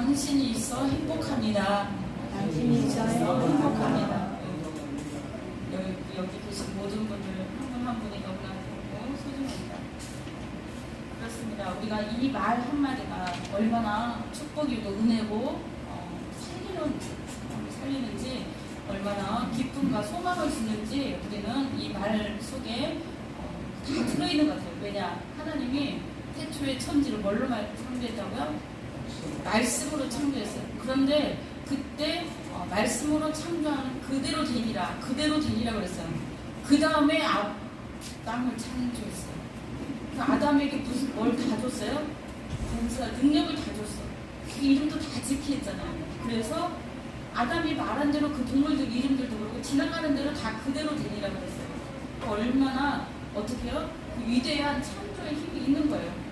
당신이 있어 행복합니다. 당신이 있어 행복합니다. 여기 계신 모든 분들 한 분 한 분이 너무나 좋고 소중합니다. 그렇습니다. 우리가 이 말 한마디가 얼마나 축복이고 은혜고 살리는지 얼마나 기쁨과 소망을 주는지 우리는 이 말 속에 다 들어있는 것 같아요. 왜냐? 하나님이 태초에 천지를 뭘로 창조했다고요? 말씀으로 창조했어요. 그런데 그때 말씀으로 창조하는 그대로 되리라 그랬어요. 그 다음에 땅을 창조했어요. 그 아담에게 무슨 뭘 다 줬어요? 공사 능력을 다 줬어. 그 이름도 다 지키했잖아요. 그래서 아담이 말한 대로 그 동물들 이름들도 그렇고 지나가는 대로 다 그대로 되리라 그랬어요. 얼마나 어떻게요? 그 위대한 창조의 힘이 있는 거예요.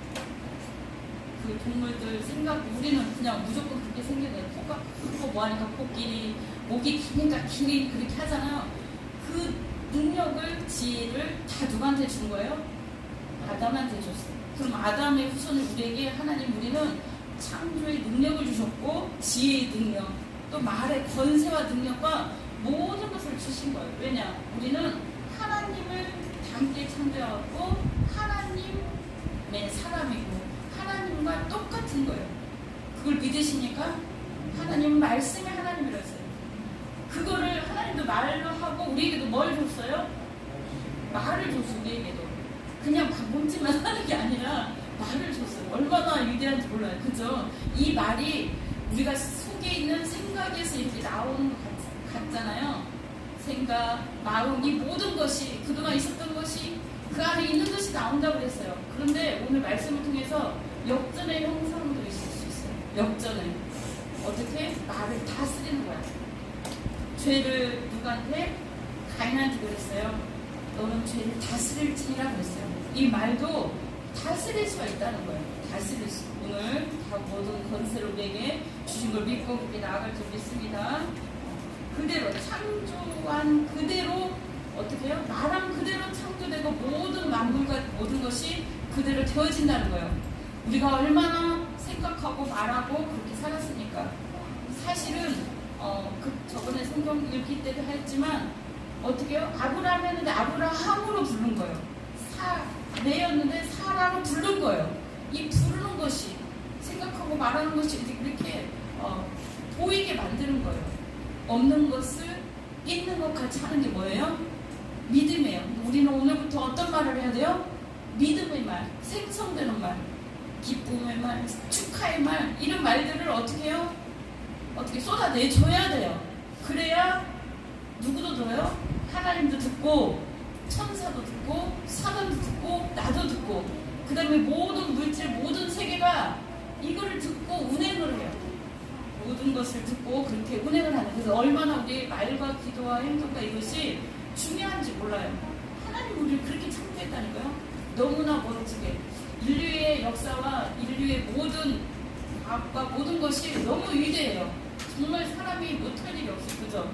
그 동물들 생각 우리는 그냥 무조건 그렇게 생겨요. 코가 크고 뭐하니까 코끼리, 목이 기니까 기린 그렇게 하잖아요. 그 능력을 지혜를 다 누구한테 준 거예요? 아담한테 줬어요. 그럼 아담의 후손을 우리에게 하나님 우리는 창조의 능력을 주셨고 지혜의 능력 또 말의 권세와 능력과 모든 것을 주신 거예요. 왜냐? 우리는 하나님을 닮게 창조하고 하나님의 사람이고 하나님과 똑같은 거예요. 그걸 믿으시니까 하나님은 말씀의 하나님이랬어요. 그거를 하나님도 말로 하고 우리에게도 뭘 줬어요? 말을 줬어요. 우리에게도 그냥 몸짓만 하는 게 아니라 말을 줬어요. 얼마나 위대한지 몰라요. 그죠? 이 말이 우리가 속에 있는 생각에서 이렇게 나오는 것 같잖아요. 생각, 마음, 이 모든 것이 그동안 있었던 것이 그 안에 있는 것이 나온다고 그랬어요. 그런데 오늘 말씀을 통해서 역전의 형상도 있을 수 있어요. 역전을 어떻게? 말을 다스리는 거야. 죄를 누구한테? 가인한테 그랬어요. 너는 죄를 다스릴지니라 그랬어요. 이 말도 다스릴 수가 있다는 거예요. 다스릴 수. 오늘 다 모든 권세를 우리에게 주신 걸 믿고 그렇게 나아갈 줄 믿습니다. 그대로 창조한 그대로 어떻게 해요? 말한 그대로 창조되고 모든 만물과 모든 것이 그대로 되어진다는 거예요. 우리가 얼마나 생각하고 말하고 그렇게 살았으니까. 사실은 저번에 성경 읽기 때도 했지만 어떻게 해요? 아브라함 했는데 아브라함으로 부른 거예요. 내였는데 사라로 부른 거예요. 이 부르는 것이 생각하고 말하는 것이 이렇게 보이게 만드는 거예요. 없는 것을 있는 것 같이 하는 게 뭐예요? 믿음이에요. 우리는 오늘부터 어떤 말을 해야 돼요? 믿음의 말, 생성되는 말, 기쁨의 말, 축하의 말, 이런 말들을 어떻게 해요? 어떻게 쏟아내줘야 돼요. 그래야 누구도 들어요? 하나님도 듣고 천사도 듣고 사람도 듣고 나도 듣고 그 다음에 모든 물질 모든 세계가 이거를 듣고 운행을 해요. 모든 것을 듣고 그렇게 운행을 하는. 그래서 얼마나 우리의 말과 기도와 행동과 이것이 중요한지 몰라요. 하나님 우리를 그렇게 창조했다니까요. 너무나 멋지게 인류의 역사와 인류의 모든 과학과 모든 것이 너무 위대해요. 정말 사람이 못할 일이 없어요. 그죠?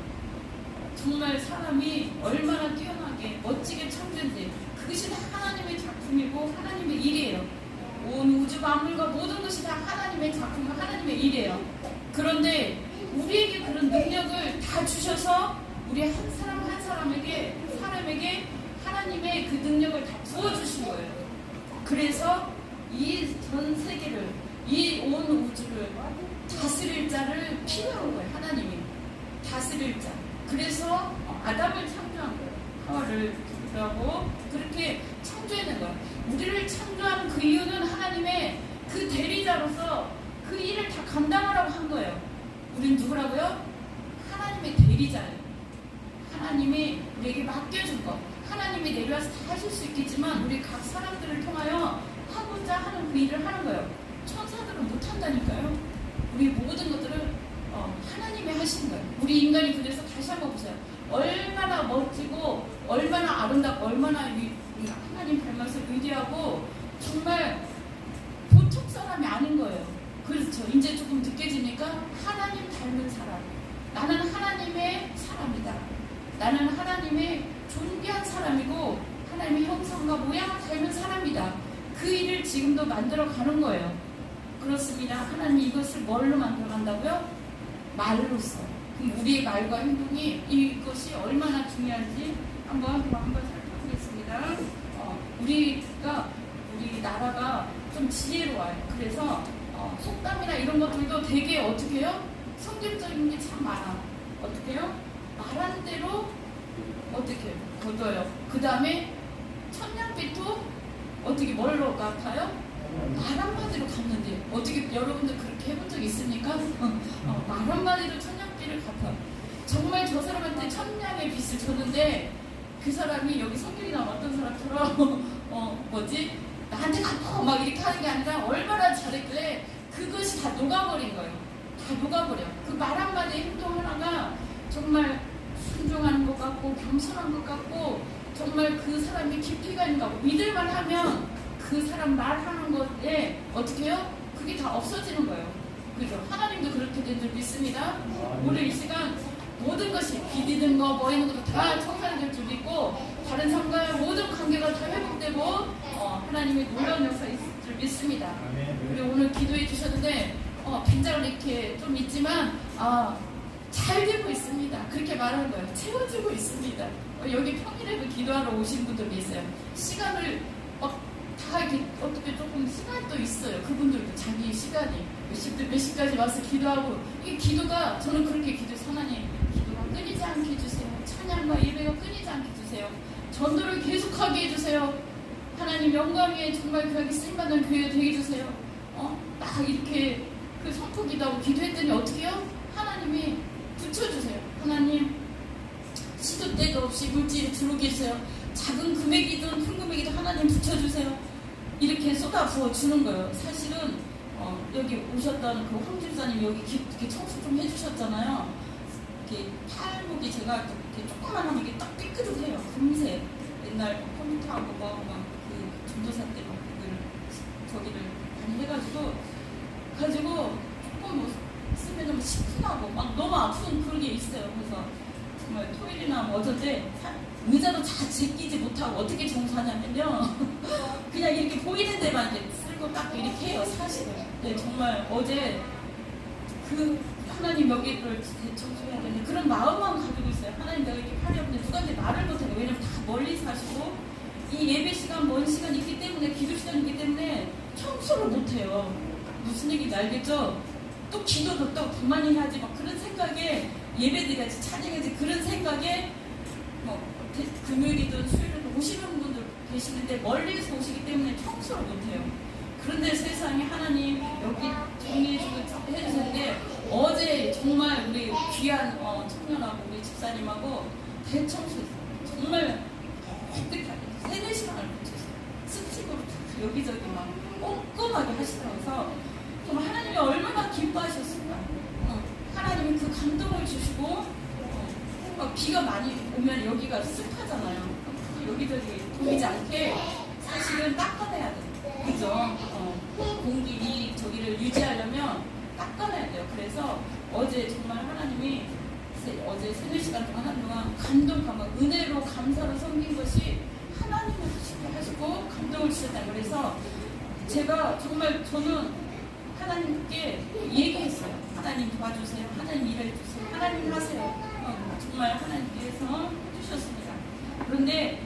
정말 사람이 얼마나 뛰어나게 멋지게 창조인지 그것이 다 하나님의 작품이고 하나님의 일이에요. 온 우주 만물과 모든 것이 다 하나님의 작품과 하나님의 일이에요. 그런데 우리에게 그런 능력을 다 주셔서 우리 한 사람 한 사람에게 하나님의 그 능력을 다 부어주신 거예요. 그래서 이 전 세계를 이 온 우주를 다스릴 자를 필요한 거예요. 하나님이 다스릴 자. 그래서 아담을 창조한 거예요. 하와를 창조하고 그렇게 창조해낸 거예요. 우리를 창조하는 그 이유는 하나님의 그 대리자로서 그 일을 다 감당하라고 한 거예요. 우린 누구라고요? 하나님의 대리자예요. 하나님이 우리에게 맡겨준 거. 하나님이 내려와서 다 하실 수 있겠지만 우리 각 사람들을 통하여 하고자 하는 그 일을 하는 거예요. 천사들은 못한다니까요. 우리 모든 것들을 하나님이 하신 거예요. 우리 인간이 그래서 다시 한번 보세요. 얼마나 멋지고 얼마나 아름답고 얼마나 하나님 닮아서 위대하고 정말 보통 사람이 아닌 거예요. 그래서 이제 조금 느껴지니까 하나님 닮은 사람. 나는 하나님의 사람이다. 나는 하나님의 존귀한 사람이고 하나님의 형상과 모양을 닮은 사람이다. 그 일을 지금도 만들어 가는 거예요. 그렇습니다. 하나님 이것을 뭘로 만들어간다고요? 말로써. 그럼 우리의 말과 행동이 이것이 얼마나 중요한지 한번 살펴보겠습니다. 우리 나라가 좀 지혜로워요. 그래서 속담이나 이런 것들도 되게 어떻게 해요? 성경적인 게 참 많아. 어떻게 해요? 말한 대로 어떻게 거둬요. 그 다음에 천냥빛도 어떻게 뭘로 갚아요? 말 한마디로 갚는데 어떻게 여러분들 그렇게 해본 적 있습니까? 말 한마디로 천냥빚을 갚아요. 정말 저 사람한테 천냥의 빚을 줬는데 그 사람이 여기 성경이 나온 어떤 사람처럼 나한테 갚아 막 이렇게 하는 게 아니라 얼마나 잘했길래 그것이 다 녹아버린 거예요. 다 녹아버려. 그 말 한마디 행동 하나가 정말 순종하는 것 같고 겸손한 것 같고 정말 그 사람이 깊이가 있는 것 같고 믿을만 하면 그 사람 말하는 것에 어떻게 해요? 그게 다 없어지는 거예요. 그죠? 하나님도 그렇게 된 줄 믿습니다. 오늘 이 시간 모든 것이 비비는 거 뭐 있는 것도 다 청산될 줄 믿고 다른 사람과의 모든 관계가 다 회복되고 하나님의 놀라운 역사 있을 줄 믿습니다. 그리고 오늘 기도해 주셨는데 빈장을 이렇게 좀 있지만 잘 되고 있습니다. 그렇게 말하는 거예요. 채워지고 있습니다. 여기 평일에도 기도하러 오신 분들도 있어요. 시간을 다 이렇게 어떻게 조금 시간도 있어요. 그분들도 자기 시간이 몇 시까지 와서 기도하고 이 기도가 저는 그렇게 기도해서 하나님 기도가 끊이지 않게 해주세요. 찬양과 예배가 끊이지 않게 해주세요. 전도를 계속하게 해주세요. 하나님 영광에 정말 그렇게 쓰임받는 교회가 되게 해주세요. 막 이렇게 그 선포 기도하고 기도했더니 어떻게 해요? 하나님이 붙여주세요. 하나님 시도 때도 없이 물질이 들어오게 해주세요. 작은 금액이든 큰 금액이든 하나님 붙여주세요. 이렇게 쏟아 부어주는 거예요. 사실은 여기 오셨던 그 황집사님 여기 이렇게 청소 좀 해주셨잖아요. 이렇게 팔목이 제가 이렇게 조금만 하면 이게 딱 깨끗해요. 금세 옛날 컴퓨터하고 그 전도사 때 저기를 많이 해가지고 조금 쓰면 시큰하고 막 너무 아픈 그런 게 있어요. 그래서 정말 토요일이나 어쩐데 의자도 잘 제끼지 못하고 어떻게 청소하냐면요. 그냥 이렇게 보이는 데만 이렇게 쓸고 딱 이렇게 해요. 사실은. 네, 정말 어제 그 하나님 여기를 대청소해야 되는데 그런 마음만 가지고 있어요. 하나님 내가 이렇게 팔이 없는데 누구한테 말을 못해요. 왜냐면 다 멀리 사시고 이 예배 시간 먼 시간 있기 때문에 기도 시간 있기 때문에 청소를 못해요. 무슨 얘기인지 알겠죠? 또 기도도 또 그만히 해야지 막 그런 생각에 예배드려야지 찬양해야지 그런 생각에 금요일이든 수요일이든 오시는 분들 계시는데 멀리서 오시기 때문에 청소를 못해요. 그런데 세상에 하나님 여기 정리해주고 해주셨는데 어제 정말 우리 귀한 청년하고 우리 집사님하고 대청소했어요. 정말 깨끗하게 3-4시간을 붙였어요. 스틱으로 여기저기 막 꼼꼼하게 하시더라고요. 정말 하나님이 얼마나 기뻐하셨을까. 하나님이 그 감동을 주시고 비가 많이 오면 여기가 습하잖아요. 여기저기 보이지 않게 사실은 닦아내야 돼요. 그죠? 공기 저기를 유지하려면 닦아내야 돼요. 그래서 어제 정말 하나님이 어제 3-4시간 동안 하는 동안 감동, 은혜로 감사로 섬긴 것이 하나님을 하시고 감동을 주셨다. 그래서 제가 정말 저는 하나님께 얘기했어요. 하나님 도와주세요. 하나님 일해주세요. 하나님 하세요. 정말 하나님께서 해주셨습니다. 그런데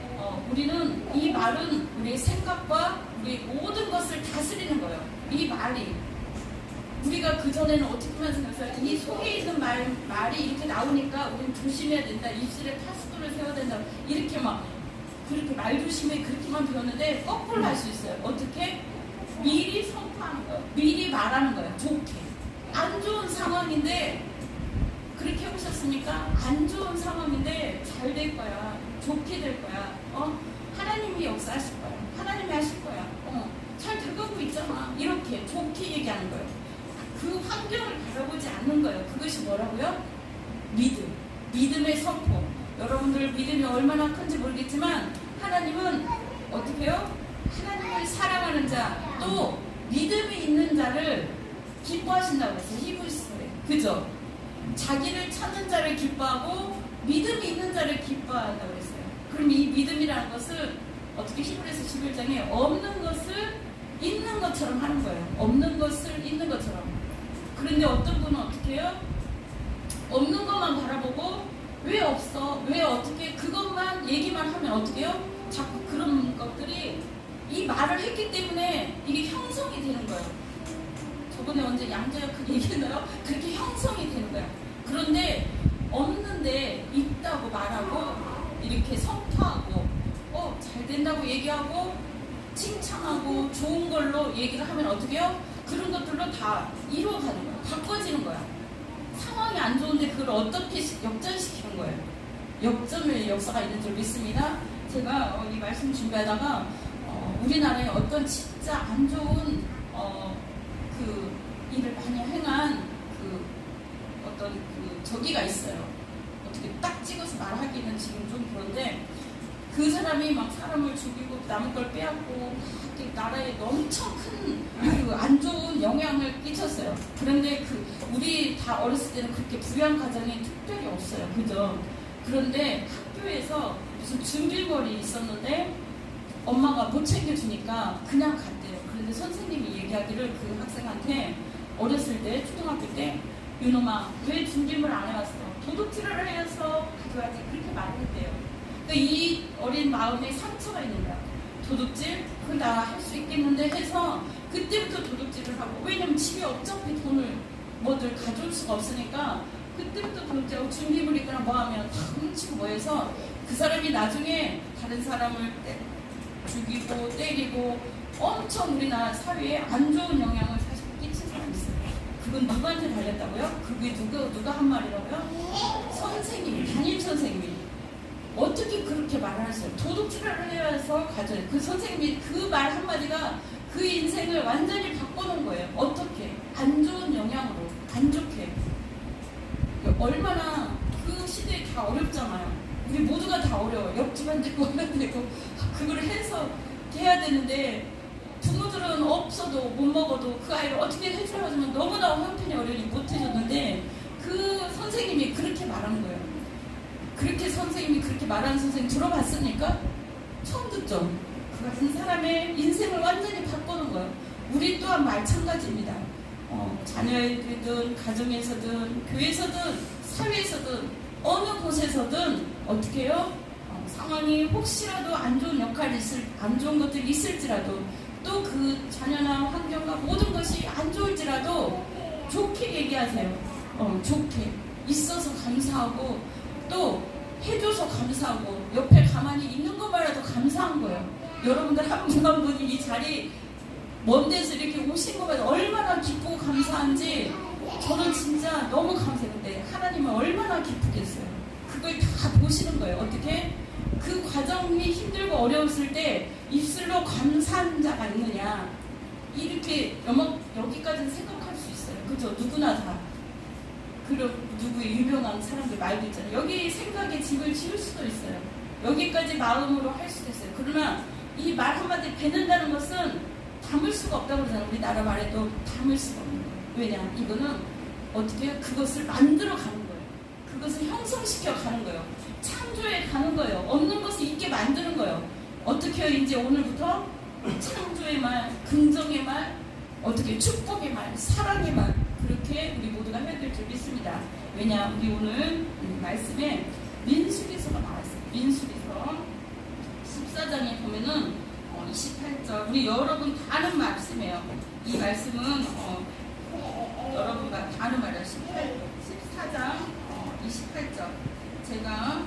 우리는 이 말은 우리의 생각과 우리의 모든 것을 다스리는 거예요. 이 말이 우리가 그전에는 어떻게만 생각했어요? 이 속에 있는 말이 이렇게 나오니까 우리는 조심해야 된다. 입술에 파수도를 세워야 된다. 이렇게 그렇게 말 조심해 그렇게만 배웠는데 거꾸로 할 수 있어요. 어떻게? 미리 선포하는 거예요. 미리 말하는 거예요. 좋게. 안 좋은 상황인데 그렇게 해보셨습니까? 안 좋은 상황인데 잘 될 거야. 좋게 될 거야. 하나님이 역사하실 거야. 하나님이 하실 거야. 잘 돼가고 있잖아. 이렇게 좋게 얘기하는 거예요. 그 환경을 바라보지 않는 거예요. 그것이 뭐라고요? 믿음. 믿음의 선포. 여러분들 믿음이 얼마나 큰지 모르겠지만 하나님은 어떻게 해요? 하나님을 사랑하는 자, 또 믿음이 있는 자를 기뻐하신다고 했어요. 히브리서에. 그죠? 자기를 찾는 자를 기뻐하고 믿음이 있는 자를 기뻐한다고 했어요. 그럼 이 믿음이라는 것은 어떻게 히브리서 11장에 없는 것을 있는 것처럼 하는 거예요. 없는 것을 있는 것처럼. 그런데 어떤 분은 어떻게 해요? 없는 것만 바라보고 왜 없어? 왜 어떻게? 그것만 얘기만 하면 어떻게 해요? 자꾸 그런 것들이 이 말을 했기 때문에 이게 형성이 되는 거예요. 저번에 언제 양자역 그 얘기했나요? 그렇게 형성이 되는 거예요. 그런데 없는데 있다고 말하고 이렇게 선포하고 잘 된다고 얘기하고 칭찬하고 좋은 걸로 얘기를 하면 어떻게 해요? 그런 것들로 다 이루어가는 거예요. 바꿔지는 거야. 상황이 안 좋은데 그걸 어떻게 역전시키는 거예요. 역전의 역사가 있는 줄 믿습니다. 제가 이 말씀 준비하다가 우리나라에 어떤 진짜 안 좋은 그 일을 많이 행한 그 어떤 그 저기가 있어요. 어떻게 딱 찍어서 말하기는 지금 좀 그런데 그 사람이 막 사람을 죽이고 남의 걸 빼앗고 막 나라에 엄청 큰 그 안 좋은 영향을 끼쳤어요. 그런데 그 우리 다 어렸을 때는 그렇게 부양 가정이 특별히 없어요. 그죠? 그런데 학교에서 무슨 준비물이 있었는데 엄마가 못 챙겨주니까 그냥 갔대요. 그런데 선생님이 얘기하기를 그 학생한테 어렸을 때 초등학교 때 윤엄아 왜 준비물 안 해왔어? 도둑질을 해서 가져와야지 그렇게 말했대요. 그러니까 이 어린 마음에 상처가 있는 거야. 도둑질? 그건 나 할 수 있겠는데 해서 그때부터 도둑질을 하고 왜냐면 집에 어차피 돈을 뭐들 가져올 수가 없으니까 그때부터 도둑질하고 준비물 있거나 뭐하면 다 훔치고 뭐 해서 그 사람이 나중에 다른 사람을 죽이고 때리고 엄청 우리나라 사회에 안 좋은 영향을 사실 끼친 사람이 있어요. 그건 누구한테 달렸다고요? 그게 누가 한 말이라고요? 선생님이, 담임 선생님이. 어떻게 그렇게 말을 했어요? 도둑질을 해서 가져요. 그 선생님이 그 말 한마디가 그 인생을 완전히 바꿔놓은 거예요. 어떻게? 안 좋은 영향으로, 안 좋게. 얼마나 그 시대에 다 어렵잖아요. 우리 모두가 다 어려워요. 옆집안 되고 하면 되고 그걸 해서 해야 되는데 부모들은 없어도 못 먹어도 그 아이를 어떻게 해주려고 하지만 너무나 형편이 어려우니 못 해줬는데 그 선생님이 그렇게 말한 거예요. 그렇게 선생님이 그렇게 말하는 선생님 들어봤습니까? 처음 듣죠? 그 같은 사람의 인생을 완전히 바꾸는 거예요. 우리 또한 마찬가지입니다. 자녀에게든 가정에서든 교회에서든 사회에서든 어느 곳에서든 어떻게 해요? 상황이 혹시라도 안 좋은 역할이 안 좋은 것들이 있을지라도 또 그 자녀나 환경과 모든 것이 안 좋을지라도 좋게 얘기하세요. 좋게 있어서 감사하고 또 해줘서 감사하고 옆에 가만히 있는 것만으로도 감사한 거예요. 여러분들 한 분 한 분이 이 자리 먼 데서 이렇게 오신 것만 얼마나 기쁘고 감사한지 저는 진짜 너무 감사해요. 근데 하나님은 얼마나 기쁘겠어요. 그걸 다 보시는 거예요. 어떻게? 그 과정이 힘들고 어려웠을 때 입술로 감사한 자가 있느냐 이렇게 여기까지는 생각할 수 있어요. 그죠? 누구나 다. 그리고 누구의 유명한 사람들 말도 있잖아요. 여기 생각에 집을 지을 수도 있어요. 여기까지 마음으로 할 수도 있어요. 그러나 이 말 한마디 뱉는다는 것은 담을 수가 없다고 그러잖아요. 우리나라 말에도 담을 수가 없는 거예요. 왜냐? 이거는 어떻게 해요? 그것을 만들어 가는 거예요. 그것을 형성시켜 가는 거예요. 창조해 가는 거예요. 없는 것을 있게 만드는 거예요. 어떻게 해요? 이제 오늘부터 창조의 말, 긍정의 말, 어떻게 축복의 말, 사랑의 말 그렇게 우리 모두가 해야 될 줄 믿습니다. 왜냐? 우리 오늘 말씀에 민수기서가 나왔어요. 민수기서 14장에 보면은 28절 우리 여러분 다 아는 말씀이에요. 이 말씀은 여러분과 다 아는 말이에요. 14장 28절 제가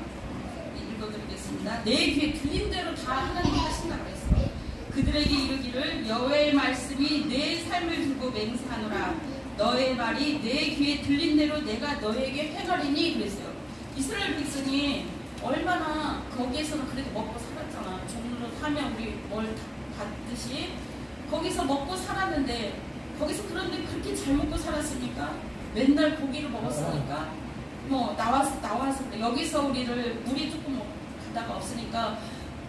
읽어드리겠습니다. 내 귀에 들린 대로 다 하나님이 하신다고 했어. 그들에게 이르기를 여호와의 말씀이 내 삶을 두고 맹세하노라. 너의 말이 내 귀에 들린 대로 내가 너에게 행하리니 그랬어요. 이스라엘 백성이 얼마나 거기에서는 그래도 먹고 살았잖아. 종로 사면 우리 뭘 받듯이 거기서 먹고 살았는데 거기서 그런데 그렇게 잘 먹고 살았으니까 맨날 고기를 먹었으니까 뭐 나와서 그래. 여기서 우리를 물이 조금 가다가 없으니까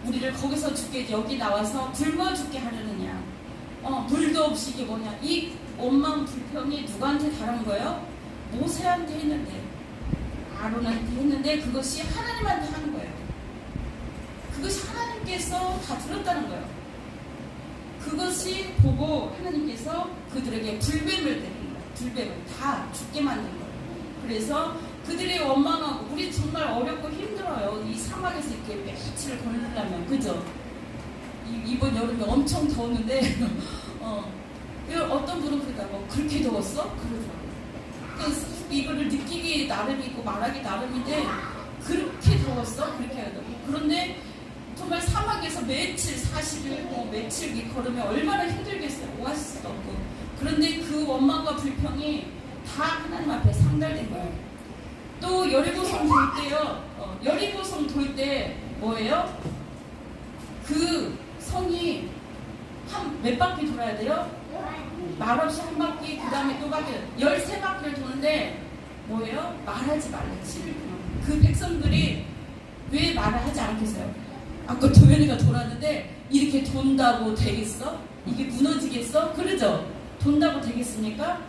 우리를 거기서 죽게 여기 나와서 굶어 죽게 하려느냐. 물도 없이 이게 뭐냐. 이 원망 불평이 누구한테 다른 거예요? 모세한테 했는데 아론한테 했는데 그것이 하나님한테 하는 거예요. 그것이 하나님께서 다 들었다는 거예요. 그것이 보고 하나님께서 그들에게 불뱀을 내린 거예요. 불뱀을 다 죽게 만든 거예요. 그래서 그들이 원망하고 우리 정말 어렵고 힘들어요. 이 사막에서 이렇게 며칠을 걸으려면 그죠? 이번 여름에 엄청 더웠는데 어떤 분은 그러다가 그렇게 더웠어? 그러더라고요. 이거를 느끼기 나름이고 말하기 나름인데 그렇게 더웠어? 그렇게 하더라고요. 그런데 정말 사막에서 며칠 40일 며칠 걸으면 얼마나 힘들겠어요. 오아시스도 없고. 그런데 그 원망과 불평이 다 하나님 앞에 상달된 거예요. 또 여리고성 돌 때요. 여리고성 돌 때 뭐예요? 그 성이 몇 바퀴 돌아야 돼요? 말없이 한 바퀴, 그 다음에 또 바퀴, 13바퀴를 도는데 뭐예요? 말하지 말래. 7일 동안. 그 백성들이 왜 말을 하지 않겠어요? 아까 도현이가 돌았는데 이렇게 돈다고 되겠어? 이게 무너지겠어? 그러죠? 돈다고 되겠습니까?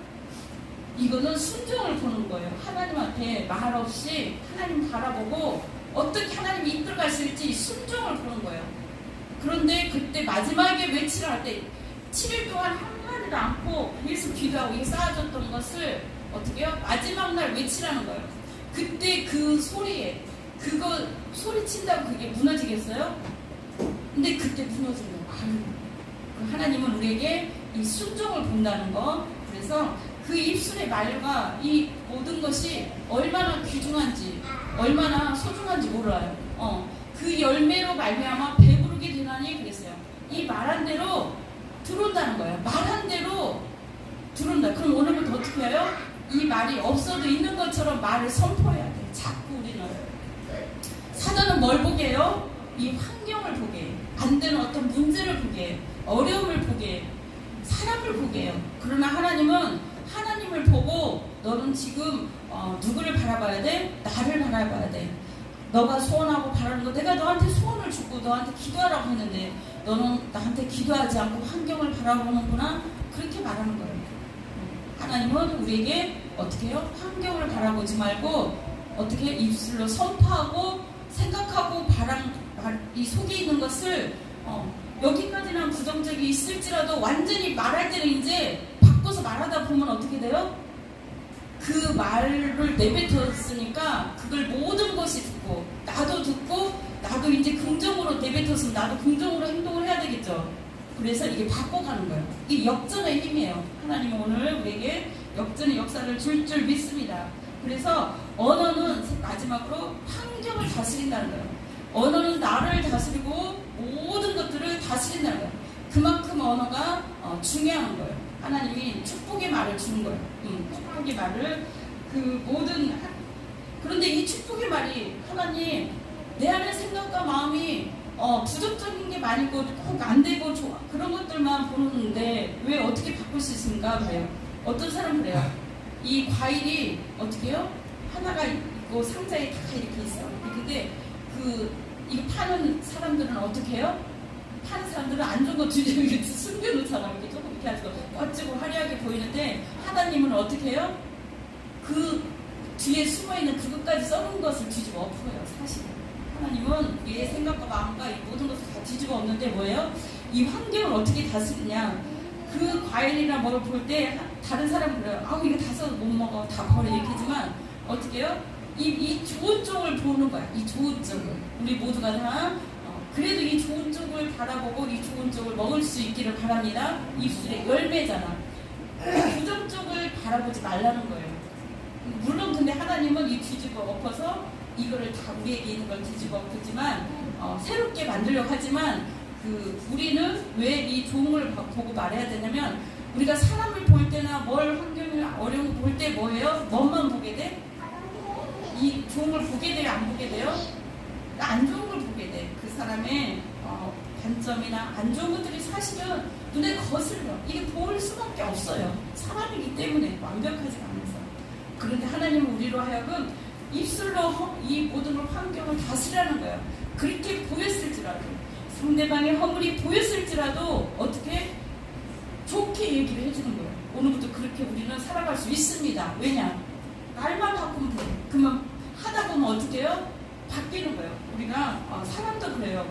이거는 순종을 보는 거예요. 하나님 앞에 말없이 하나님 바라보고 어떻게 하나님이 이끌어 가실지 순종을 보는 거예요. 그런데 그때 마지막에 외치를 할 때 7일 동안 한마디도 않고 계속 기도하고 이게 쌓아졌던 것을 어떻게 해요? 마지막 날 외치라는 거예요. 그때 그 소리에 그거 소리친다고 그게 무너지겠어요? 근데 그때 무너진 거예요. 하나님은 우리에게 이 순종을 본다는 거. 그래서 그 입술의 말과 이 모든 것이 얼마나 귀중한지 얼마나 소중한지 몰라요. 그 열매로 말미암아 배부르게 되나니 그랬어요. 이 말한 대로 들어온다는 거예요. 말한 대로 들어온다. 그럼 오늘부터 어떻게 해요? 이 말이 없어도 있는 것처럼 말을 선포해야 돼요. 자꾸 우리는. 사도는 뭘 보게 해요? 이 환경을 보게 해요. 안 되는 어떤 문제를 보게 해요. 어려움을 보게 해요. 사람을 보게 해요. 그러나 하나님은 하나님을 보고 너는 지금 누구를 바라봐야 돼? 나를 바라봐야 돼. 너가 소원하고 바라는 거 내가 너한테 소원을 주고 너한테 기도하라고 했는데 너는 나한테 기도하지 않고 환경을 바라보는구나. 그렇게 말하는 거예요. 하나님은 우리에게 어떻게 해요? 환경을 바라보지 말고 어떻게 입술로 선포하고 생각하고 이 속에 있는 것을 여기까지는 부정적이 있을지라도 완전히 말할 때는 이제 바꿔서 말하다 보면 어떻게 돼요? 그 말을 내뱉었으니까 그걸 모든 것이 듣고 나도 이제 긍정으로 내뱉었으면 나도 긍정으로 행동을 해야 되겠죠. 그래서 이게 바꿔가는 거예요. 이게 역전의 힘이에요. 하나님은 오늘 우리에게 역전의 역사를 줄 믿습니다. 그래서 언어는 마지막으로 환경을 다스린다는 거예요. 언어는 나를 다스리고 모든 것들을 다스린다는 거예요. 그만큼 언어가 중요한 거예요. 하나님이 축복의 말을 주는 거예요. 축복의 말을 그런데 이 축복의 말이 하나님 내 안의 생각과 마음이 부정적인 게 많이 있고 혹 안 되고 그런 것들만 보는데 왜 어떻게 바꿀 수 있습니까? 그래요. 어떤 사람은 그래요. 이 과일이 어떻게 해요? 하나가 있고 상자에 다 이렇게 있어. 근데 이거 파는 사람들은 어떻게 해요? 파는 사람들은 안 좋은 거 뒤집어 이렇게 숨겨놓잖아. 이렇게 조금 이렇게 해서 멋지고 화려하게 보이는데 하나님은 어떻게 해요? 그 뒤에 숨어있는 그것까지 썩은 것을 뒤집어 엎어요. 사실은 하나님은 우리의 생각과 마음과 이 모든 것을 다 뒤집어 엎는데 뭐예요? 이 환경을 어떻게 다스리냐. 그 과일이나 뭘 볼 때 다른 사람은 그래요. 아우 이거 다 써도 못 먹어. 다 버려. 이렇게 하지만 어떻게 해요? 이 좋은 쪽을 보는 거야. 이 좋은 쪽을. 우리 모두가 다 그래도 이 좋은 쪽을 바라보고 이 좋은 쪽을 먹을 수 있기를 바랍니다. 입술의 열매잖아. 부정 쪽을 바라보지 말라는 거예요. 물론 근데 하나님은 이 뒤집어 엎어서 이거를 다 우리에게 있는 걸 뒤집어 엎지만 새롭게 만들려고 하지만 우리는 왜 이 좋은 걸 보고 말해야 되냐면 우리가 사람을 볼 때나 환경을 어려운 거 볼 때 뭐예요? 뭐만 보게 돼? 이 좋은 걸 보게 돼요? 안 보게 돼요? 안 좋은 걸 보게 돼. 그 사람의 단점이나 안 좋은 것들이 사실은 눈에 거슬려. 이게 보일 수밖에 없어요. 사람이기 때문에 완벽하지 않아서. 그런데 하나님은 우리로 하여금 입술로 이 모든 환경을 다스리라는 거예요. 그렇게 보였을지라도 상대방의 허물이 보였을지라도 어떻게 좋게 얘기를 해주는 거예요. 오늘부터 그렇게 우리는 살아갈 수 있습니다. 왜냐? 말만 바꾸면 돼요. 그러면 하다 보면 어떻게 해요? 바뀌는 거예요. 우리가 사람도 그래요.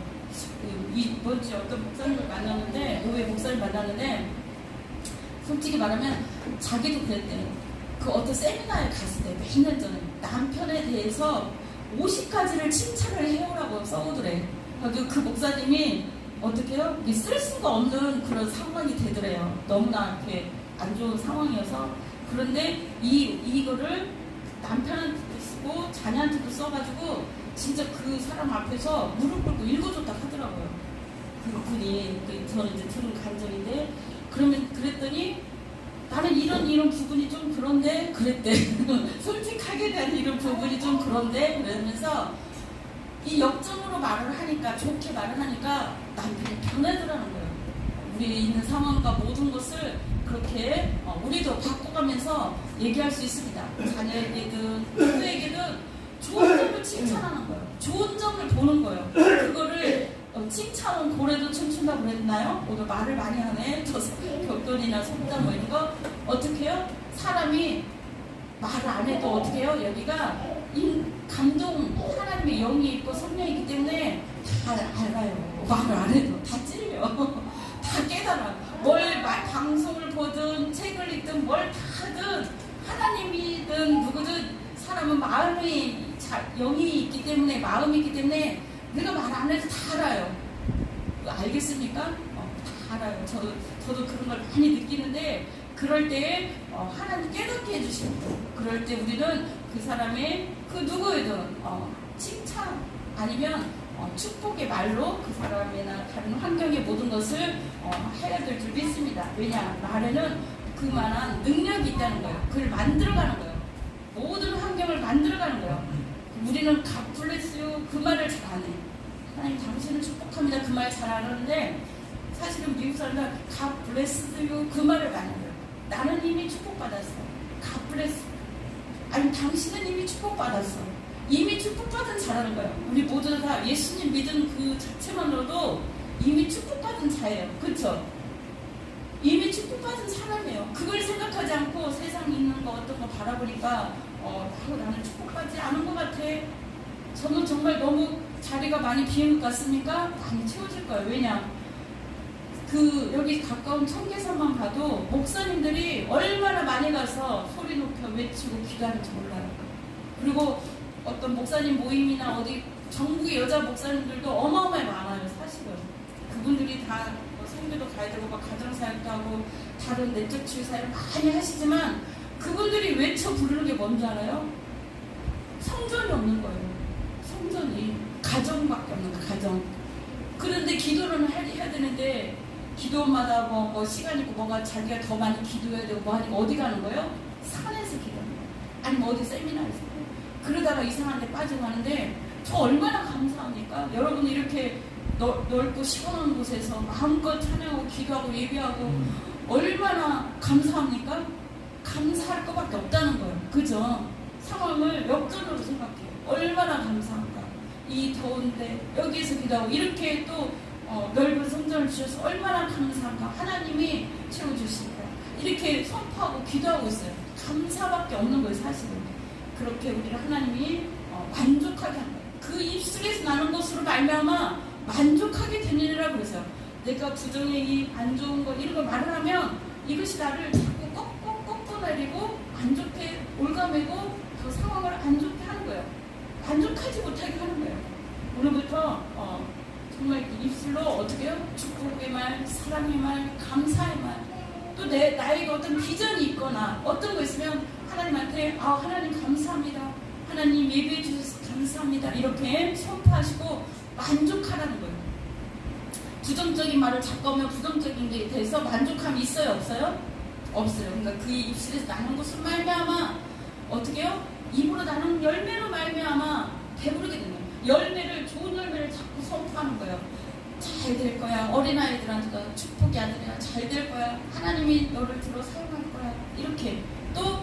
뭐지 어떤 목사님을 만났는데 노예 목사를 만났는데 솔직히 말하면 자기도 그랬대. 그 어떤 세미나에 갔을 때 몇 년 전에 남편에 대해서 50가지를 칭찬을 해오라고 써오더래. 그래도 그 목사님이 어떻게 해요? 쓸 수가 없는 그런 상황이 되더래요. 너무나 이렇게 안 좋은 상황이어서. 그런데 이거를 남편한테도 쓰고 자녀한테도 써가지고 진짜 그 사람 앞에서 무릎 꿇고 읽어줬다 하더라고요. 그분이 저는 이제 들은 간증인데 그랬더니 나는 이런 부분이 좀 그런데 그랬대. 솔직하게 대한 이런 부분이 좀 그런데 그러면서 이 역정으로 말을 하니까 좋게 말을 하니까 남편이 변하더라는 거예요. 우리 있는 상황과 모든 것을 그렇게 우리도 바꿔가면서 얘기할 수 있습니다. 자녀에게든 부부에게든 좋은 점을 칭찬하는 거예요. 좋은 점을 보는 거예요. 그거를 칭찬은 고래도 춤춘다고 그랬나요? 오늘 말을 많이 하네. 저 벽돌이나 속담 뭐 이런 거 어떻게 해요? 사람이 말을 안 해도 어떻게 해요? 여기가 감동 하나님의 영이 있고 성령이 있기 때문에 다 알아요. 말을 안 해도 다 찔려. 다 깨달아. 방송을 보든 책을 읽든 뭘 다 하든 하나님이든 누구든 사람은 마음이 영이 있기 때문에 마음이 있기 때문에 내가 말 안 해도 다 알아요. 알겠습니까? 다 알아요. 저도 그런 걸 많이 느끼는데 그럴 때 하나님 깨닫게 해주시는 거예요. 그럴 때 우리는 그 사람의 그 누구에든 칭찬 아니면 축복의 말로 그 사람이나 다른 환경의 모든 것을 해야 될 줄 믿습니다. 왜냐? 말에는 그만한 능력이 있다는 거예요. 그걸 만들어가는 거예요. 모든 환경을 만들어가는 거예요. 우리는 God bless you 그 말을 잘 안 해. 하나님 당신을 축복합니다 그 말 잘 안 하는데 사실은 미국 사람들 God bless you 그 말을 많이 해요. 나는 이미 축복받았어. God bless you. 아니 당신은 이미 축복받았어. 이미 축복받은 자라는 거예요. 우리 모두 다 예수님 믿은 그 자체만으로도 이미 축복받은 자예요. 그렇죠? 이미 축복받은 사람이에요. 그걸 생각하지 않고 세상에 있는 거 어떤 거 바라보니까 나는 축복받지 않은 것 같아. 저는 정말 너무 자리가 많이 비는 것 같습니까? 많이 채워질 거예요. 왜냐? 여기 가까운 청계산만 봐도 목사님들이 얼마나 많이 가서 소리 높여 외치고 기도하는지 몰라요. 그리고 어떤 목사님 모임이나 어디 전국의 여자 목사님들도 어마어마하게 많아요. 사실은 그분들이 다 선교도 가야 되고 가정사역도 하고 다른 내적 치유 사역을 많이 하시지만 그분들이 외쳐 부르는 게 뭔지 알아요? 성전이 없는 거예요. 성전이 가정밖에 없는 거예요. 가정. 그런데 기도를 해야 되는데 기도마다 뭐 시간 있고 뭔가 자기가 더 많이 기도해야 되고 뭐 하니까 어디 가는 거예요? 산에서 기도하는 거예요. 아니면 어디 세미나에서. 그러다가 이상한 데 빠지고 하는데 저 얼마나 감사합니까? 여러분 이렇게 넓고 시원한 곳에서 마음껏 찬양하고 기도하고 예배하고 얼마나 감사합니까? 감사할 것밖에 없다는 거예요. 그죠? 상황을 역전으로 생각해요. 얼마나 감사한가. 이 더운데 여기에서 기도하고 이렇게 또 넓은 성전을 주셔서 얼마나 감사한가. 하나님이 채워주시니까 이렇게 선포하고 기도하고 있어요. 감사밖에 없는 거예요. 사실은. 그렇게 우리를 하나님이 만족하게 한 거예요. 그 입술에서 나는 것으로 말미암아 만족하게 되느니라 그래서요. 내가 부정행위 안 좋은 것 이런 걸 말을 하면 이것이 나를 자꾸 꺾고 내리고 안 좋게 올가매고 그 상황을 안 좋게 하는 거예요. 만족하지 못하게 하는 거예요. 오늘부터 정말 입술로 어떻게 해요? 축복의 말, 사랑의 말, 감사의 말, 또 나에게 어떤 비전이 있거나 어떤 거 있으면 하나님한테 하나님 감사합니다. 하나님 예배해 주셔서 감사합니다. 이렇게 선포하시고 만족하라는 거예요. 부정적인 말을 자꾸 하면 부정적인 게 돼서 만족함이 있어요? 없어요? 없어요. 그러니까 그 입술에서 나는 것으로 말미암아 어떻게 해요? 입으로 나는 열매로 말미암아 배부르게 되는 거예요. 좋은 열매를 자꾸 선포하는 거예요. 잘 될 거야. 어린아이들한테도 축복이 아니라 잘 될 거야. 하나님이 너를 들어 사용할 거야. 이렇게 또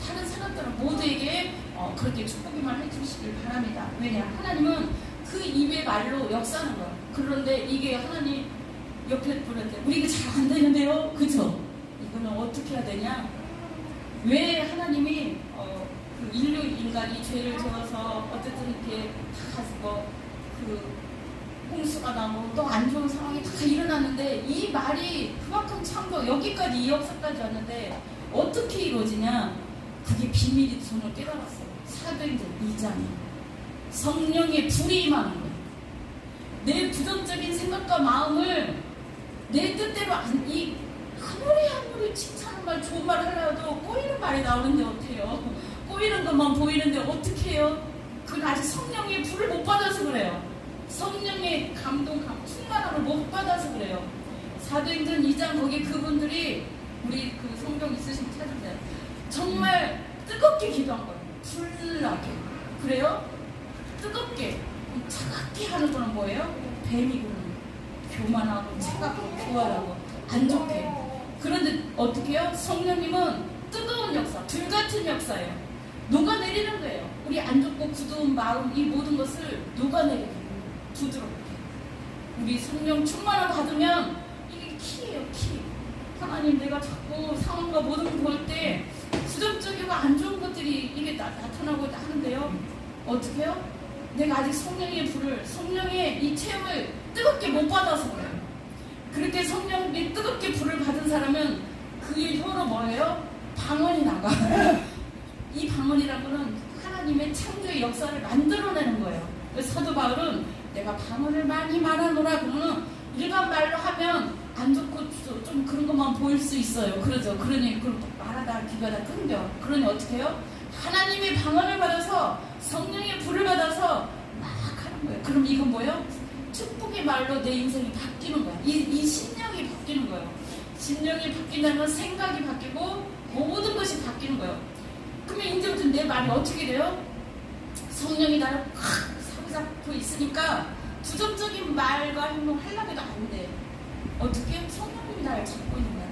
다른 사람들은 모두에게 그렇게 축복의 말 해주시길 바랍니다. 왜냐? 하나님은 그 입의 말로 역사하는 거예요. 그런데 이게 하나님 옆에 분한테 우리 이거 잘 안 되는데요? 그죠? 이거는 어떻게 해야 되냐? 왜 하나님이 인간이 죄를 지어서 어쨌든 이렇게 다 홍수가 나고 또 안 좋은 상황이 다 일어났는데 이 말이 그만큼 창조 여기까지 이 역사까지 왔는데 어떻게 이루어지냐? 그게 비밀이 손을 깨달았어요. 사도행전 2장에 성령의 불이 임하는 거예요. 내 부정적인 생각과 마음을 내 뜻대로 아무리 칭찬한 말 좋은 말 하려도 꼬이는 말이 나오는데 어떡해요? 꼬이는 것만 보이는데 어떻게 해요? 그건 아직 성령의 불을 못 받아서 그래요. 성령의 감동, 충만함을 못 받아서 그래요. 사도행전 2장 거기 그분들이 우리 그 성경 있으시면 찾으세요. 정말 뜨겁게 기도한 거예요. 불나게. 그래요? 뜨겁게. 차갑게 하는 거는 뭐예요? 뱀이 그러는 거예요. 교만하고 차갑고 교활하고 안 좋게. 그런데 어떻게 해요? 성령님은 뜨거운 역사, 불같은 역사예요. 녹아내리는 거예요. 우리 안 좋고 굳은 마음 이 모든 것을 녹아내리는 거예요. 부드럽게. 우리 성령 충만함 받으면 이게 키예요, 키. 하나님 내가 자꾸 상황과 모든 걸 볼 때 부정적이고 안 좋은 것들이 이게 나타나고 하는데요. 어떻게 해요? 내가 아직 성령의 불을, 성령의 이 체험을 뜨겁게 못 받아서 그래요. 그렇게 성령의 뜨겁게 불을 받은 사람은 그의 혀로 뭐예요? 방언이 나가. 이 방언이라는 거는 하나님의 창조의 역사를 만들어내는 거예요. 그래서 사도 바울은 내가 방언을 많이 말하노라 그러면 일반 말로 하면 안 좋고 좀 그런 것만 보일 수 있어요. 그러죠. 그러니 그럼 말하다 기도하다 끊겨. 그러니 어떻게 해요? 하나님의 방언을 받아서 성령의 불을 받아서 막 하는 거예요. 그럼 이건 뭐예요? 축복의 말로 내 인생이 바뀌는 거야. 이 심령이 바뀌는 거예요. 심령이 바뀐다는 건 생각이 바뀌고 모든 것이 바뀌는 거예요. 그러면 이제부터 내 말이 어떻게 돼요? 성령이 나를 확 사로잡고 있으니까 부정적인 말과 행동을 하려고 해도 안 돼. 어떻게? 성령님이 나를 잡고 있는 거야.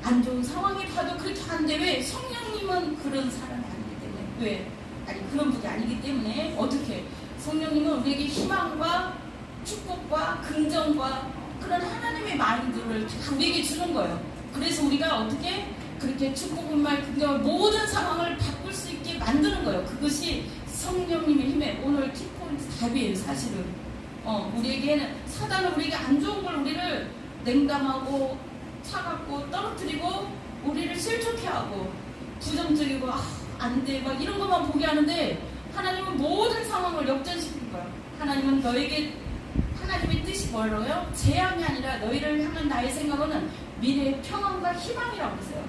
안 좋은 상황이 봐도 그렇게 안 돼. 왜? 성령님은 그런 사람이 아니기 때문에. 왜? 아니 그런 분이 아니기 때문에 어떻게? 성령님은 우리에게 희망과 축복과 긍정과 그런 하나님의 마인드를 다 우리에게 주는 거예요. 그래서 우리가 어떻게 그렇게 축복의 말, 긍정을 모든 상황을 바꿀 수 있게 만드는 거예요. 그것이 성령님의 힘에 오늘 키포인트 답이에요. 사실은 우리에게는 사단은 우리에게 안 좋은 걸 우리를 냉담하고 차갑고 떨어뜨리고 우리를 실족해 하고 부정적이고 안 돼 막 이런 것만 보게 하는데 하나님은 모든 상황을 역전시키는 거예요. 하나님은 너에게 하나님의 뜻이 뭐라고요? 재앙이 아니라 너희를 향한 나의 생각은 미래의 평안과 희망이라고 했어요.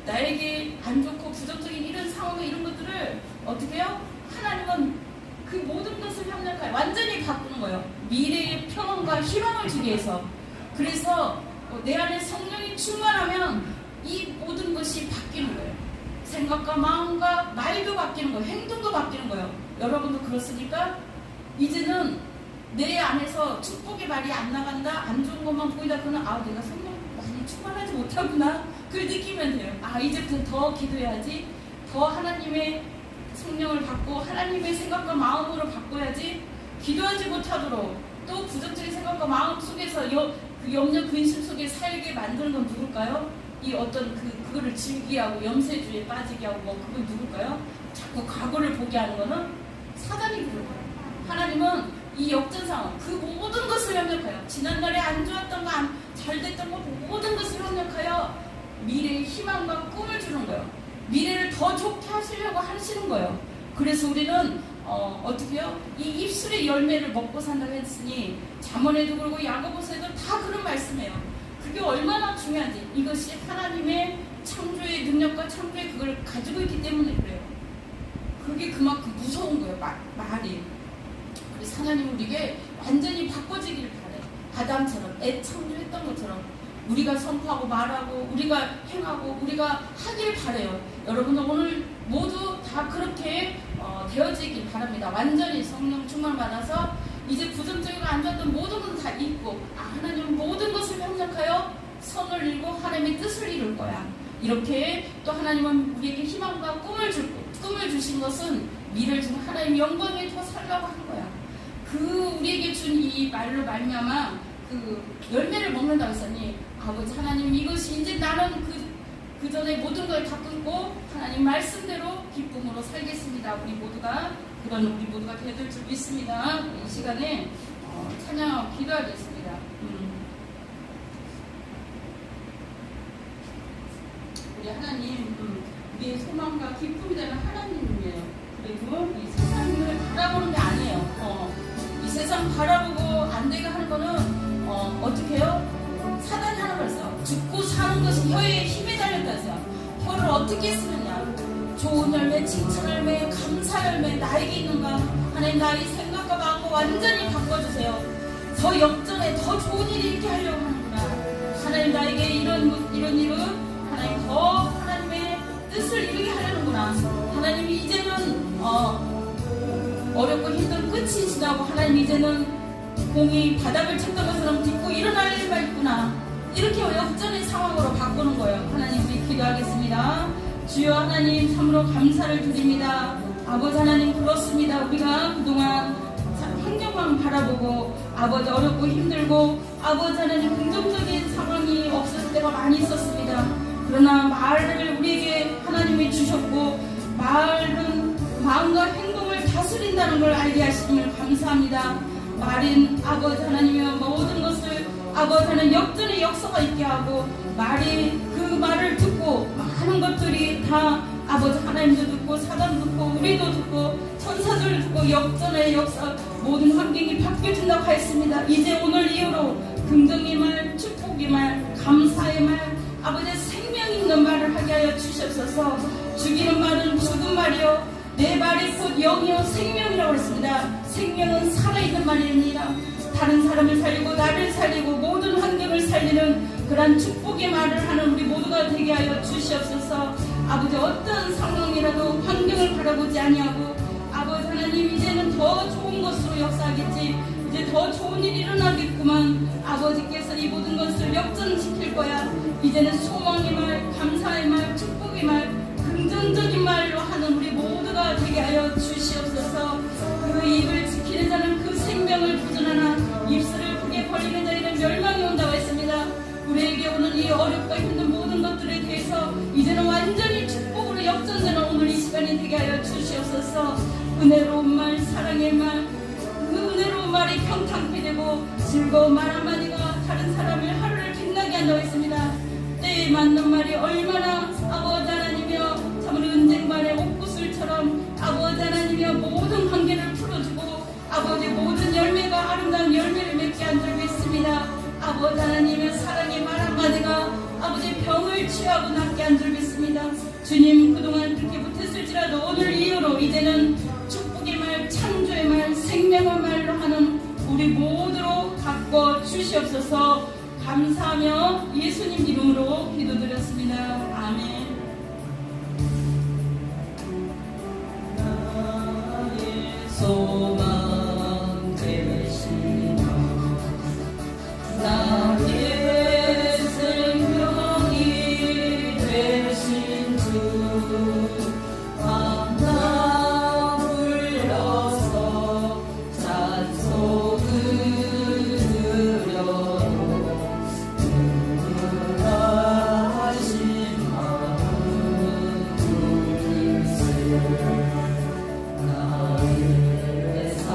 나에게 안 좋고 부정적인 이런 상황과 이런 것들을 어떻게 해요? 하나님은 그 모든 것을 협력하여 완전히 바꾸는 거예요. 미래의 평안과 희망을 주기 위해서. 그래서 내 안에 성령이 충만하면 이 모든 것이 바뀌는 거예요. 생각과 마음과 말도 바뀌는 거예요. 행동도 바뀌는 거예요. 여러분도 그렇습니까? 이제는 내 안에서 축복의 말이 안 나간다, 안 좋은 것만 보이다 그러면 내가 성령 많이 충만하지 못하구나. 그걸 느끼면 돼요. 이제부터 더 기도해야지. 더 하나님의 성령을 받고 하나님의 생각과 마음으로 바꿔야지. 기도하지 못하도록 또 부정적인 생각과 마음 속에서 그 염려 근심 속에 살게 만드는 건 누굴까요? 이 어떤 그거를 즐기하고 염세주에 빠지게 하고 그건 누굴까요? 자꾸 과거를 보게 하는 거는 사단이 그럴 거예요. 하나님은 이 역전 상황, 그 모든 것을 협력하여 지난날에 안 좋았던 거, 잘 됐던 거 모든 것을 협력하여 미래의 희망과 꿈을 주는 거예요. 미래를 더 좋게 하시려고 하시는 거예요. 그래서 우리는 어떻게 해요? 이 입술의 열매를 먹고 산다고 했으니 잠언에도 그러고 야고보서에도 다 그런 말씀이에요. 그게 얼마나 중요한지. 이것이 하나님의 창조의 능력과 창조의 그걸 가지고 있기 때문에 그래요. 그게 그만큼 무서운 거예요. 말이. 그래서 하나님 우리에게 완전히 바꿔지기를 바라요. 아담처럼 애창조했던 것처럼 우리가 선포하고 말하고 우리가 행하고 우리가 하길 바라요. 여러분들 오늘 모두 다 그렇게 되어지길 바랍니다. 완전히 성령 충만 받아서 이제 부정적이고 안 좋았던 모든 것을 다 잊고 하나님은 모든 것을 협력하여 선을 이루고 하나님의 뜻을 이룰 거야. 이렇게 또 하나님은 우리에게 희망과 꿈을 주신 것은 미래를 준 하나님의 영광에 더 살라고 한 거야. 그 우리에게 준 이 말로 말미암아 그 열매를 먹는다고 했으니 아버지 하나님 이것이 이제 나는 그 전에 모든 걸 다 끊고 하나님 말씀대로 기쁨으로 살겠습니다. 우리 모두가 되될 줄 믿습니다. 이 시간에 찬양하고 기도하겠습니다. 우리 하나님, 우리의 소망과 기쁨이 되는 하나님이에요. 그리고 이 세상을 바라보는 게 아니에요. 이 세상 바라보고 안 되게 하는 거는 어떻게 해요? 사단이 하는 걸 써. 죽고 사는 것이 혀에 힘에 달렸다 했어요. 혀를 어떻게 쓰느냐. 좋은 열매, 칭찬 열매, 감사 열매, 나에게 있는가? 하나님, 나의 생각과 마음을 완전히 바꿔주세요. 더 역전에 더 좋은 일이 있게 하려고 하는구나. 하나님, 나에게 이런 일은 하나님 더 하나님의 뜻을 이루게 하려는구나. 하나님, 이제는 어렵고 힘든 끝이 지나고 하나님, 이제는 공이 바닥을 쳤던 것처럼 딛고 일어날 일만 있구나. 이렇게 역전의 상황으로 바꾸는 거예요. 하나님, 우리 기도하겠습니다. 주여 하나님, 참으로 감사를 드립니다. 아버지 하나님, 그렇습니다. 우리가 그동안 환경만 바라보고 아버지 어렵고 힘들고 아버지 하나님 긍정적인 상황이 없을 때가 많이 있었습니다. 그러나 말을 우리에게 하나님이 주셨고 말은 마음과 행동을 다스린다는 걸 알게 하시니 감사합니다. 말인 아버지 하나님의 모든 것을 아버지 하나님 역전의 역사가 있게 하고 말이 그 말을 듣고 많은 것들이 다 아버지 하나님도 듣고 사단도 듣고 우리도 듣고 천사들 듣고 역전의 역사 모든 환경이 바뀌어진다고 했습니다. 이제 오늘 이후로 긍정의 말, 축복의 말, 감사의 말, 아버지의 생명 있는 말을 하게 하여 주시옵소서. 죽이는 말은 죽은 말이요 내 말이 곧 영이요 생명이라고 했습니다. 생명은 살아있는 말입니다. 다른 사람을 살리고 나를 살리고 모든 환경을 살리는 그러한 축복의 말을 하는 우리 모두가 되게 하여 주시옵소서. 아버지 어떤 상황이라도 환경을 바라보지 아니하고 아버지 하나님 이제는 더 좋은 것으로 역사하겠지. 이제 더 좋은 일이 일어나겠구만. 아버지께서 이 모든 것을 역전시킬 거야. 이제는 소망의 말, 감사의 말, 축복의 말, 긍정적인 말로 하는 우리 모두가 되게 하여 주시옵소서. 그 입을 지키는 자는 그 생명을 보존하나 입술을 크게 벌리는 자에는 멸망이 온다고 했습니다. 우리에게 오는 이 어렵고 힘든 모든 것들에 대해서 이제는 완전히 축복으로 역전되는 오늘 이 시간이 되게 하여 주시옵소서. 은혜로운 말, 사랑의 말, 그 은혜로운 말이 평탄케 되고 즐거운 말 한마디가 다른 사람의 하루를 빛나게 한다고 했습니다. 때에 맞는 말이 얼마나 아버지 하나님이여 참으로 은쟁반의 옥구슬처럼 아버지 하나님이여 모든 관계를 풀어주고 아버지 모든 열매가 아름다운 열매를 맺게 한 줄 믿습니다. 아버지 하나님의 사랑의 말 한마디가 아버지 병을 취하고 낫게 한 줄 믿습니다. 주님, 그동안 그렇게 못했을지라도 오늘 이후로 이제는 축복의 말, 창조의 말, 생명의 말로 하는 우리 모두로 바꿔 주시옵소서. 감사하며 예수님 이름으로 기도드렸습니다. 아멘. 나의 소망 되시며 나의 생명이 되신 주 밤낮 불러서 찬송을 드려도 하신 마음 나의 삶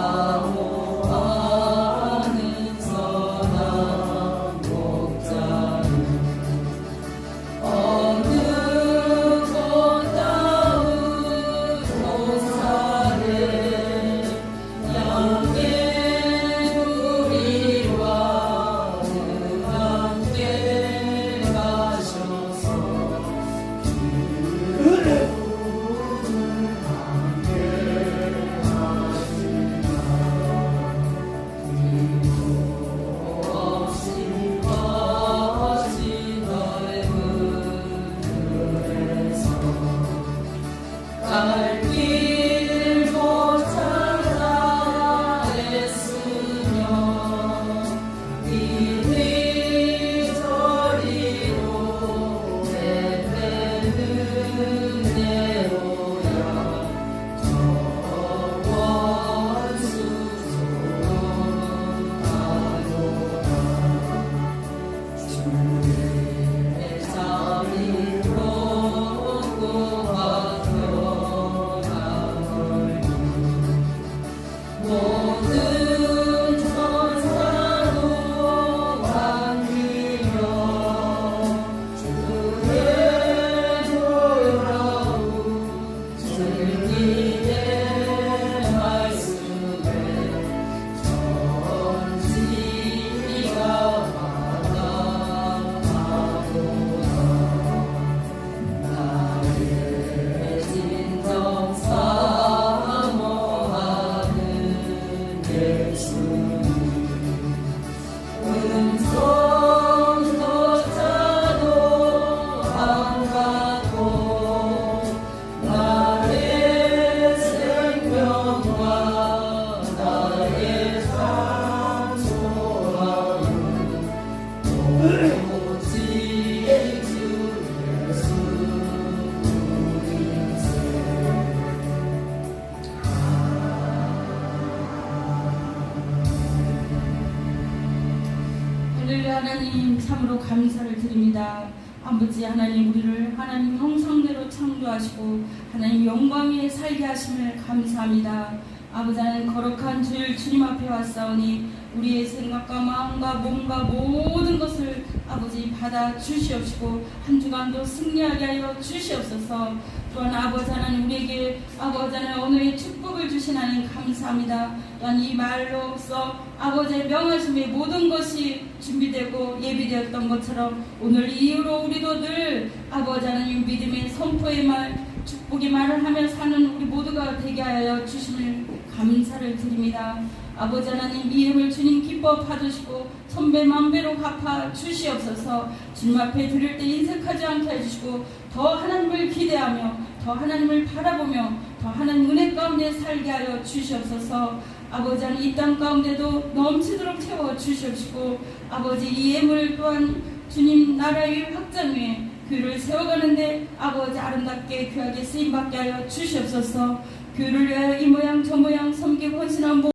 하나님 참으로 감사를 드립니다. 아버지 하나님 우리를 하나님 형상대로 창조하시고 하나님 영광에 살게 하심을 감사합니다. 아버지 하나님 거룩한 주일 주님 앞에 왔사오니 우리의 생각과 마음과 몸과 모든 것을 아버지 받아 주시옵시고 한 주간도 승리하게 하여 주시옵소서. 또한 아버지 하나님 우리에게 아버지 하나님 오늘의 축복을 주신 하나님 감사합니다. 또한 이 말로써 아버지의 명하심의 모든 것이 준비되고 예비되었던 것처럼 오늘 이후로 우리도 늘 아버지 하나님 믿음의 선포의 말 축복의 말을 하며 사는 우리 모두가 되게 하여 주심을 감사를 드립니다. 아버지 하나님 이 이름을 주님 기뻐 받으시고 천배만배로 갚아 주시옵소서. 주님 앞에 드릴 때 인색하지 않게 해주시고 더 하나님을 기대하며 더 하나님을 바라보며 더 하나님 은혜 가운데 살게 하여 주시옵소서. 아버지 하나님 이 땅 가운데도 넘치도록 채워 주시옵시고 아버지 이 예물 또한 주님 나라의 확장 위에 교회를 세워가는데 아버지 아름답게 귀하게 쓰임받게 하여 주시옵소서. 교회를 위하여 이 모양 저